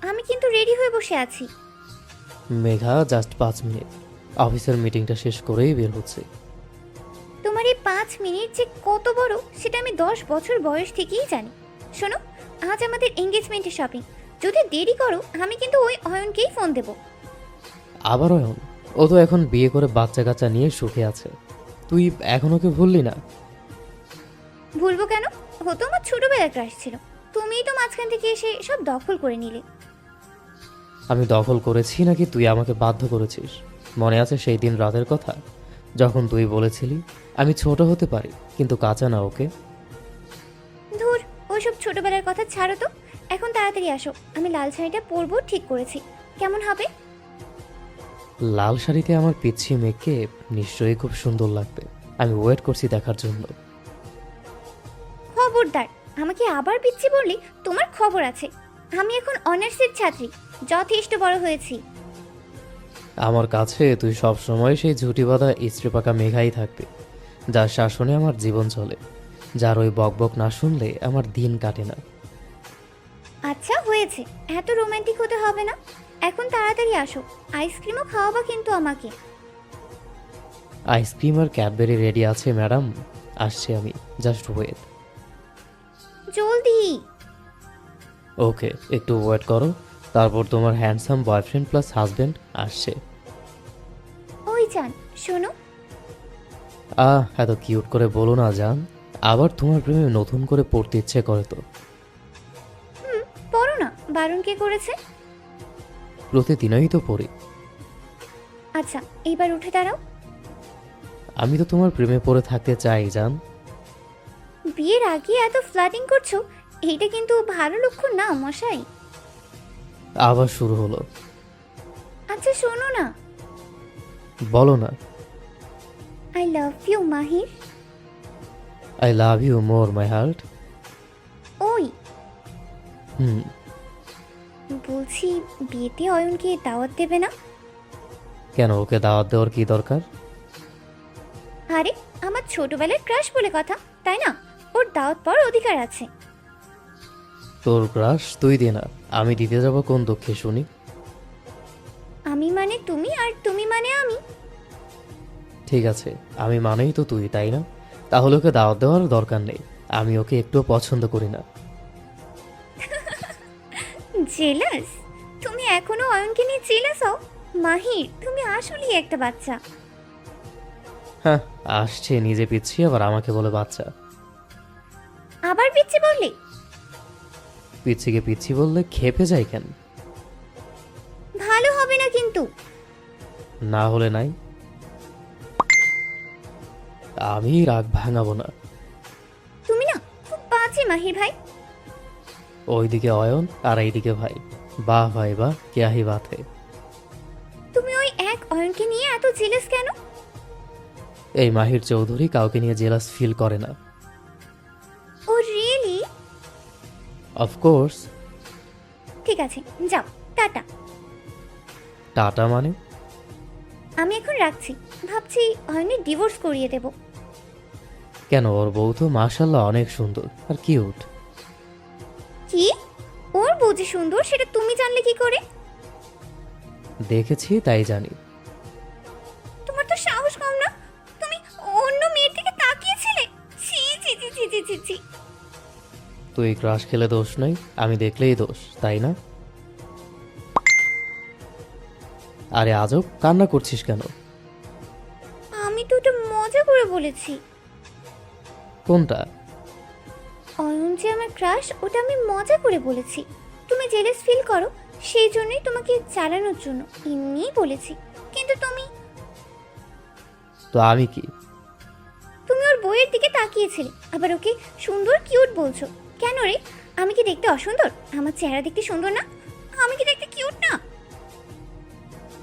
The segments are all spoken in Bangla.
আমি কিন্তু রেডি হয়ে বসে আছি। Megha, just 5 minute. অফিসের মিটিংটা শেষ করেই বের হচ্ছে। তোমার এই 5 মিনিট যে কত বড় সেটা আমি 10 বছর বয়স থেকেই জানি। শোনো, আজ আমাদের এঙ্গেজমেন্টের শপিং। যদি দেরি করো আমি কিন্তু ওই অয়নকেই ফোন দেব। আবার অয়ন? ও তো এখন বিয়ে করে বাচ্চা কাচ্চা নিয়ে সুখে আছে। তুই এখন ওকে ভুললি না? ভুলবো কেন? ও তো আমার ছোটবেলার ক্রাশ ছিল। তুমিই তো মাঝখান থেকে এসে সব দখল করে নিলে। আমি দখল করেছি নাকি তুই আমাকে বাধ্য করেছিস? মনে আছে সেই দিন রাতের কথা, যখন তুই বলেছিলি আমি ছোট হতে পারি কিন্তু কাঁচা না? ওকে ধুর, ওইসব ছোটবেলার কথা ছাড়ো তো। এখন তাড়াতাড়ি আসো, আমি লাল শাড়িটা পরবো ঠিক করেছি। কেমন হবে? লাল শাড়িতে আমার পিচ্ছি মেয়েকে নিশ্চয়ই খুব সুন্দর লাগবে। আমি ওয়েট করছি দেখার জন্য। খবরদার, আমাকে আবার পিচ্ছি বললি তোমার খবর আছে। আমি এখন অনার্সের ছাত্রী, যথেষ্ট বড় হয়েছি। আমার কাছে তুই সব সময় সেই ঝুঁটি বাঁধা ইস্ত্রি পাকা মেঘাই থাকবে, যার শাসনে আমার জীবন চলে, যার ওই বকবক না শুনলে আমার দিন কাটে না। আচ্ছা হয়েছে, এত রোমান্টিক হতে হবে না। এখন তাড়াতাড়ি আসো, আইসক্রিমও খাওয়াবা কিন্তু আমাকে। আইসক্রিম আর ক্যাডবেরি রেডি আছে ম্যাডাম, আসছি আমি, জাস্ট ওয়েট। জলদি। ওকে, একটু ওয়েট করো, তারপর তোমার হ্যান্ডসাম বয়ফ্রেন্ড প্লাস হাজব্যান্ড আসছে। ওই যান, শোনো। এত কিউট করে বলো না জান, আবার তোমার প্রেমে নতুন করে পড়তে ইচ্ছে করে তো। পড়ো না, বারণ কে করেছে? প্রতিদিনই তো পড়ি। আচ্ছা, এইবার উঠে দাঁড়াও। আমি তো তোমার প্রেমে পড়ে থাকতে চাই জান। বিয়ের আগে এত ফ্লার্টিং করছো, এইটা কিন্তু ভালো লক্ষণ না মশাই। আবার শুরু হলো। আচ্ছা শোনো না। বলো না। I love you Mahir. I love you more my heart. ওই হুম। বলছি, বিয়েতে অয়নকে দাওয়াত দেবে না? কেন, ওকে দাওয়াত দেওয়ার কি দরকার? আরে, আমার ছোটবেলার ক্রাশ বলে কথা, তাই না? ওর দাওয়াত পাওয়ার অধিকার আছে। তোর ক্রাশ তুই দে না, আমি দিতে যাব কোন দুঃখে শুনি? আমি মানে তুমি আর তুমি মানে আমি। ঠিক আছে, আমি মানেই তো তুই, তাই না? তাহলে ওকে দাওয়াত দেওয়ার দরকার নেই, আমি ওকে একটুও পছন্দ করি না। জেলাস? তুমি এখনো অয়নকে নিয়ে জেলাস হও? মাহির, তুমি আসলেই একটা বাচ্চা। হ্যাঁ, আসছে নিজে পিচ্ছি আবার আমাকে বলে বাচ্চা। আবার পিচ্ছি বললি? পিচ্ছিকে পিচ্ছি বললে খেপে যায় কেন? ভালো হবে না কিন্তু। না হলে নাই, আমি রাগ ভাঙাবো না। তুমি না খুব বাজে মাহির ভাই। ওইদিকে অয়ন আর এইদিকে ভাই, বাহ ভাই বাহ, কেয়া হি বাত হে। তুমি ওই এক অয়নকে নিয়ে এত জেলাস কেন? এই মাহির চৌধুরী কাউকে নিয়ে জেলাস ফিল করে না। ও রিয়েলি? অফকোর্স। ঠিক আছে, যাও, টাটা। টাটা মানে? আমি এখন রাখছি। ভাবছি অয়নের ডিভোর্স করিয়ে দেব। কেন, ওর বউ তো মাশাল্লাহ অনেক সুন্দর আর কিউট। কি? ওর বউ যে সুন্দর সেটা তুমি জানলে কি করে? দেখেছি তাই জানি। তোমার তো সাহস কম না। তুমি অন্য মেয়ের দিকে তাকিয়েছিলে? ছি ছি ছি ছি ছি ছি ছি। তুই ক্রাশ খেলে দোষ নাই, আমি দেখলেই দোষ, তাই না? আরে আজব, কান্না করছিস কেন? আমি তো ওটা মজা করে বলেছি। কোনটা? অয়ন যে আমার ক্রাশ, ওটা আমি মজা করে বলেছি। তুমি জেলাস ফিল করো, সেই জন্যই তোমাকে চালানোর জন্য এমনিই বলেছি। কিন্তু তুমি তো আমি কি? তুমি ওর বইয়ের দিকে তাকিয়েছিলে, আবার ওকে সুন্দর কিউট বলছো। কেন রে? আমি কি দেখতে অসুন্দর? আমার চেহারা দেখতে সুন্দর না? আমি কি দেখতে কিউট না?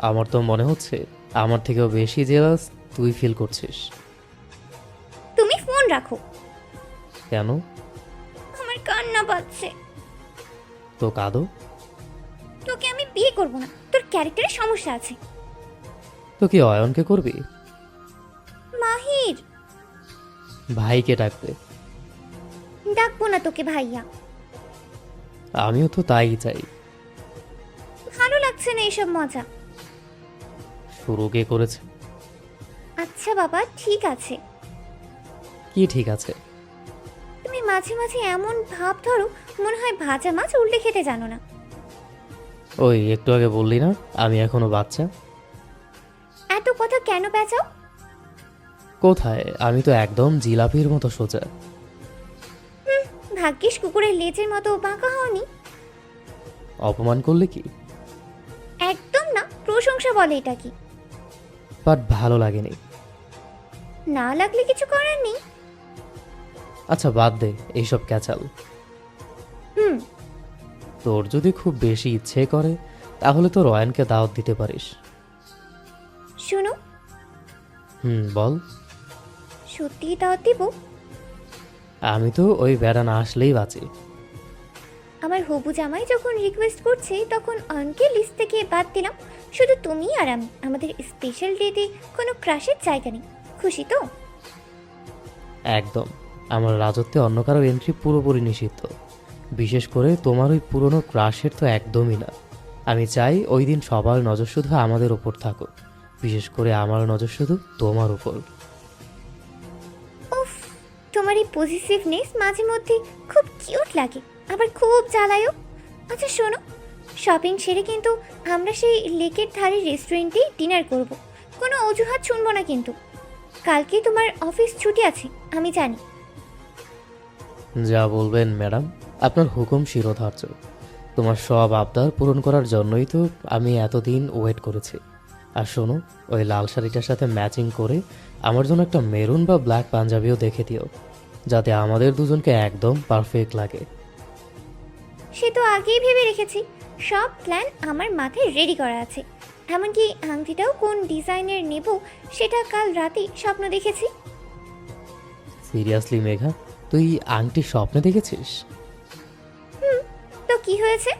আমার তো মনে হচ্ছে আমার থেকেও বেশি জেলাস তুই ফিল করছিস। তুমি ফোন রাখো। কেন? আমার কান্না পাচ্ছে। তো কাঁদো। তোকে আমি বিয়ে করব না, তোর ক্যারেক্টারে সমস্যা আছে। তো কি অয়নকে করবি? মাহির। ভাইকে ডাকবে। ডাকবো না তোকে ভাইয়া। আমিও তো তাই চাই। হচ্ছে না এসব মজা। শুরু কে করেছে? আচ্ছা বাবা, ঠিক আছে। কি ঠিক আছে? তুমি মাঝে মাঝে এমন ভাব ধরো মনে হয় ভাজা মাছ উল্টে খেতে জানো না। ওই একটু আগে বললি না আমি এখনো বাচ্চা? এত কথা কেন পেঁচাও? কোথায়, আমি তো একদম জিলাপির মতো সোজা। ভাগ্যিস কুকুরের লেজের মতো বাঁকা হওনি। অপমান করলে কি? একদম না, প্রশংসা বলে এটা কি। বাট ভালো লাগেনি। না লাগলে কিছু করার নেই। আচ্ছা বাদ দে এইসব ক্যাচাল। হুম। তোর যদি খুব বেশি ইচ্ছে করে তাহলে তো রয়ানকে দাওয়াত দিতে পারিস। শুনো, বল। সত্যি দাওয়াত দিব? আমি তো ওই বেড়া না আসলেই বাঁচি। আমার হবু জামাই যখন রিকোয়েস্ট করছে তখন অয়নকে লিস্ট থেকে বাদ দিলাম। শুধু তুমি আর আমি, আমাদের স্পেশাল ডেতে কোনো ক্রাশের জায়গা নেই। খুশি তো? একদম। আমার রাজত্বে অন্য কারো এন্ট্রি পুরোপুরি নিষিদ্ধ, বিশেষ করে তোমার ওই পুরনো ক্রাশের তো একদমই না। আমি চাই ওই দিন সবার নজর শুধু আমাদের ওপর থাকুক, বিশেষ করে আমার নজর শুধু তোমার উপর। উফ, তোমার এই পজিটিভনেস মাঝে মধ্যে খুব কিউট লাগে, আবার খুব জ্বালায়ও। আচ্ছা শোনো, শপিং সেরে কিন্তু আমরা সেই লেকের ধারে রেস্টুরেন্টেই ডিনার করব। কোনো অজুহাত শুনবো না কিন্তু। কালকে তোমার অফিস ছুটি আছে আমি জানি। যা বলবেন ম্যাডাম, আপনার হুকুম শিরোধার্য। তোমার সব আবদার পূরণ করার জন্যই তো আমি এতদিন ওয়েট করেছি। আর শোনো, ওই লাল শাড়িটার সাথে ম্যাচিং করে আমার জন্য একটা মেরুন বা ব্ল্যাক পাঞ্জাবিও দেখে দিও, যাতে আমাদের দুজনকে একদম পারফেক্ট লাগে। সে তো আগেই ভেবে রেখেছি, সব প্ল্যান আমার মাথায় রেডি করা আছে। এমনকি আংটিটাও কোন ডিজাইনের নেব সেটা কাল রাতেই স্বপ্ন দেখেছি। সিরিয়াসলি মেঘা, তুই আংটি স্বপ্নে দেখেছিস? তো কি হয়েছে?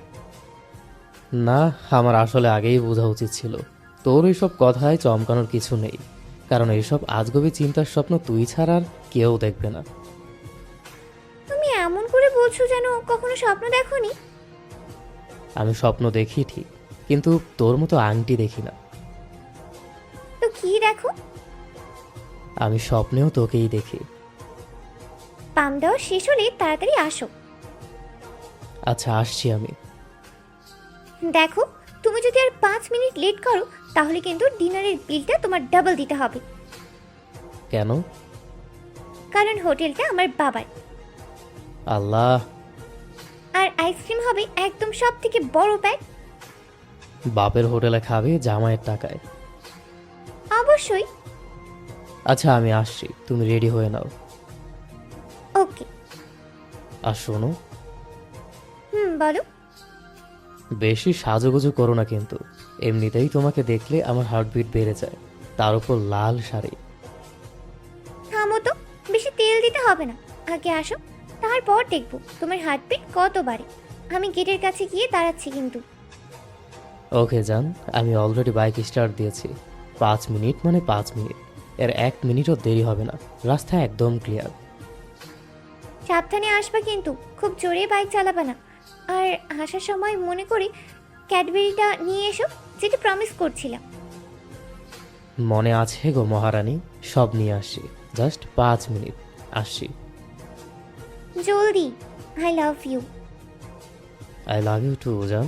না, আমার আসলে আগেই বোঝা উচিত ছিল। তোর এইসব কথায় চমকানোর কিছু নেই, কারণ এইসব আজগবি চিন্তার স্বপ্ন তুই ছাড়া আর কেউ দেখবে না। তুমি এমন করে বলছো যেন কখনো স্বপ্ন দেখোনি। আমি স্বপ্ন দেখি ঠিক, কিন্তু তোর মতো আংটি দেখি না। তো কি দেখো? আমি স্বপ্নেও তোকেই দেখি। পাম দেওয়া শেষ হলে তাড়াতাড়ি আসো। আচ্ছা আসছি আমি। দেখো, তুমি যদি আর 5 মিনিট লেট করো তাহলে কিন্তু ডিনারের বিলটা তোমার ডাবল দিতে হবে। কেন? কারণ হোটেলটা আমার বাবার। আল্লাহ। আর আইসক্রিম হবে একদম সব থেকে বড় প্যাক। বাপের হোটেলে খাবে জামাইয়ের টাকায়? অবশ্যই। আচ্ছা আমি আসছি, তুমি রেডি হয়ে নাও। ওকে। আর শোনো, বলো। বেশি সাজুগুজু করো না কিন্তু। এমনিতেই তোমাকে দেখলে আমার হার্টবিট বেড়ে যায়, তার উপর লাল শাড়ি। থামো তো, বেশি তেল দিতে হবে না। আগে আসো, তারপর দেখবো তোমার হার্টবিট কত বাড়ে। আমি গেটের কাছে গিয়ে দাঁড়াচ্ছি কিন্তু। ওকে যান, আমি অলরেডি বাইক স্টার্ট দিয়েছি। 5 মিনিট মানে 5 মিনিট, এর 1 মিনিটও দেরি হবে না। রাস্তা একদম ক্লিয়ার। সাবধানে আসবা কিন্তু, খুব জোরে বাইক চালাবা না। আর আসার সময় মনে করে ক্যাডবেরিটা নিয়ে এসো, যেটা প্রমিস করছিলাম। মনে আছে গো মহারানী, সব নিয়ে আসছি। জাস্ট 5 মিনিট, আসছি। জলদি। I love you. I love you too জান।